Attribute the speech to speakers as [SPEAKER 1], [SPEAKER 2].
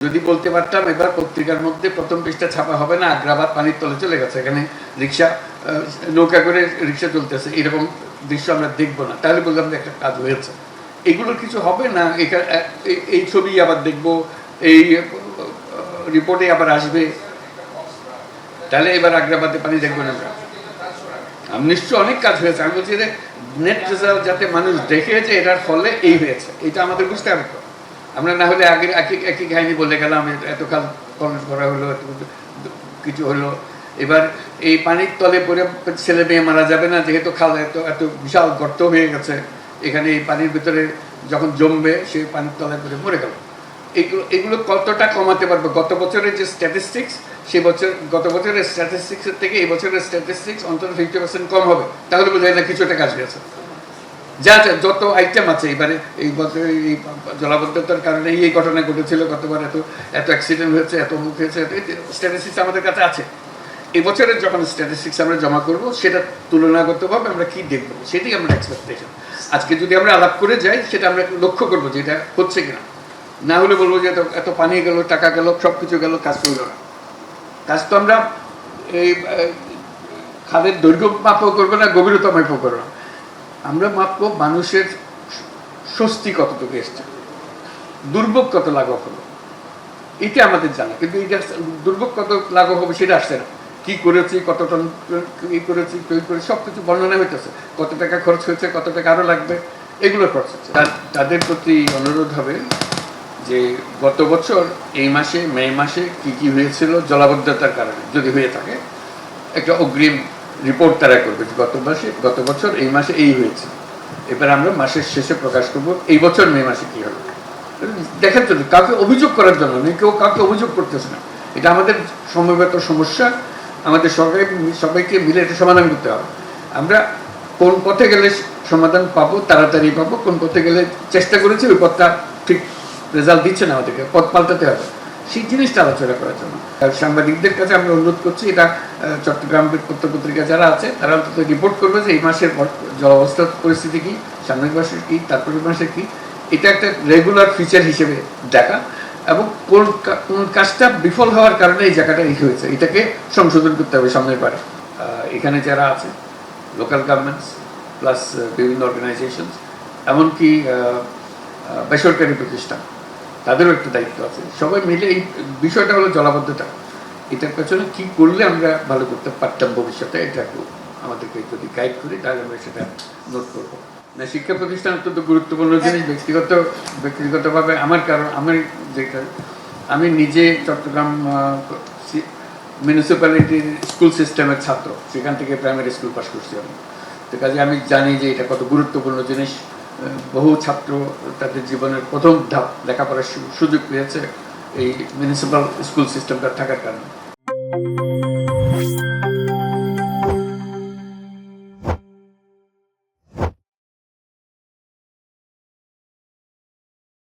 [SPEAKER 1] যদি বলতে পারতাম এবার পত্রিকার মধ্যে প্রথম পৃষ্ঠা ছাপা হবে না, আগ্রাবাদ পানির তলে চলে গেছে, এখানে রিক্সা নৌকা করে রিক্সা চলতেছে, এরকম দৃশ্য আমরা দেখবো না, তাহলে বললাম যে একটা কাজ হয়েছে। এগুলোর কিছু হবে না, এই ছবি আবার দেখবো, এই রিপোর্টে আবার আসবে, তাহলে এবার আগ্রাবাদে পানি দেখবো না আমরা। নিশ্চয় অনেক কাজ হয়েছে, আমি বলছি যে নেট রেজাল্ট যাতে মানুষ দেখেছে এটার ফলে এই হয়েছে, এটা আমাদের বুঝতে হবে। আমরা না হলে আগে একই কাহিনী বলে গেলাম, এত কাল খনন করা হলো, এত কিছু হলো, এবার এই পানির তলে পড়ে ছেলে মেয়ে মারা যাবে না, যেহেতু খাল এত এত বিশাল গর্ত হয়ে গেছে, এখানে এই পানির ভিতরে যখন জমবে সেই পানির তলে পড়ে মরে গেল। এগুলো কতটা কমাতে পারবে? গত বছরের যে স্ট্যাটিস্টিক্স, সেই বছর গত বছরের স্ট্যাটিস্টিক্সের থেকে এই বছরের স্ট্যাটিস্টিক্স অন্তত 50% কম হবে, তাহলে বোঝায় না কিছুটা কাজ হয়েছে। যা যত আইটেম আছে এবারে এই বছর এই জলাবদ্ধতার কারণে এই ঘটনা ঘটেছিল, গতবার এত এত অ্যাক্সিডেন্ট হয়েছে, এত মুখ হয়েছে, স্ট্যাটিস্টিক্স আমাদের কাছে আছে। এই বছরের যখন স্ট্যাটিস্টিক্স আমরা জমা করব, সেটা তুলনাগতভাবে আমরা কি দেখবো, সেটাই আমরা এক্সপেকটেশন। আজকে যদি আমরা আলাপ করে যাই, সেটা আমরা লক্ষ্য করবো যে এটা হচ্ছে কিনা, না হলে বলবো যে এত পানি গেল, টাকা গেল, সব কিছু গেল, কাজ করলো না। কাজ তো আমরা এই খালের দৈর্ঘ্য মাপও করবো না, গভীরতা মাপও করবো না, আমরা মাপবো মানুষের স্বস্তি কতটুকু এসছে, দুর্ভোগ কত লাঘব হলো, এটা আমাদের জানা। কিন্তু এটা দুর্ভোগ কত লাঘব হবে সেটা আসছে না। কি করেছি, কত টন ই করেছি, তৈরি করে সব কিছু বর্ণনা হইতেছে, কত টাকা খরচ হয়েছে, কত টাকা আরও লাগবে, এগুলো খরচ হচ্ছে। তাদের প্রতি অনুরোধ হবে যে গত বছর এই মাসে মে মাসে কি কি হয়েছিল জলাবদ্ধতার কারণে, যদি হয়ে থাকে একটা অগ্রিম রিপোর্ট তারা করবে যে গত বছর এই মাসে এই হয়েছে। এবার আমরা মাসের শেষে প্রকাশ করবো এই বছর মে মাসে কি হলো, দেখার জন্য, কাউকে অভিযোগ করার জন্য নেই, কেউ কাউকে অভিযোগ করতেছে না। এটা আমাদের সমবেত সমস্যা, আমাদের সবাইকে মিলে এটা সমাধান করতে হবে। আমরা কোন পথে গেলে সমাধান পাবো, তাড়াতাড়ি পাবো, কোন পথে গেলে চেষ্টা করেছি ওই পথটা ঠিক রেজাল্ট দিচ্ছে না, আমাদেরকে পথ পাল্টাতে হবে, সেই জিনিসটা আলোচনা করার জন্য সাংবাদিকদের কাছে আমরা অনুরোধ করছি। এটা চট্টগ্রাম পত্রিকা যারা আছে তারা অন্তত রিপোর্ট করবে যে এই মাসের জলাবস্থার পরিস্থিতি কি, সামনের মাসের কি, তারপরের মাসের কি, এটা একটা রেগুলার ফিচার হিসেবে দেখা, এবং কোন কাজটা বিফল হওয়ার কারণে এই জায়গাটা এই হয়েছে, এটাকে সংশোধন করতে হবে সামনের বারে। এখানে যারা আছে লোকাল গভর্নমেন্টস প্লাস বিভিন্ন অর্গানাইজেশনস, এমনকি বেসরকারি প্রতিষ্ঠান, তাদেরও একটা দায়িত্ব আছে। সবাই মিলে এই বিষয়টা হলো জলাবদ্ধতা, এটার পেছনে কি করলে আমরা ভালো করতে পারতাম ভবিষ্যতে, এটা আমাদেরকে যদি গাইড করি তাহলে আমরা সেটা নোট করবো। না, শিক্ষা প্রতিষ্ঠান অত্যন্ত গুরুত্বপূর্ণ জিনিস। ব্যক্তিগতভাবে আমার, কারণ আমি নিজে চট্টগ্রাম মিউনিসিপ্যালিটির স্কুল সিস্টেমের ছাত্র, সেখান থেকে প্রাইমারি স্কুল পাস করছি আমি, তো কাজে আমি জানি যে এটা কত গুরুত্বপূর্ণ জিনিস। বহু ছাত্র তাদের জীবনের প্রথম ধাপ লেখাপড়ার সুযোগ পেয়েছে এই মিউনিসিপ্যাল স্কুল সিস্টেমটা থাকার কারণে।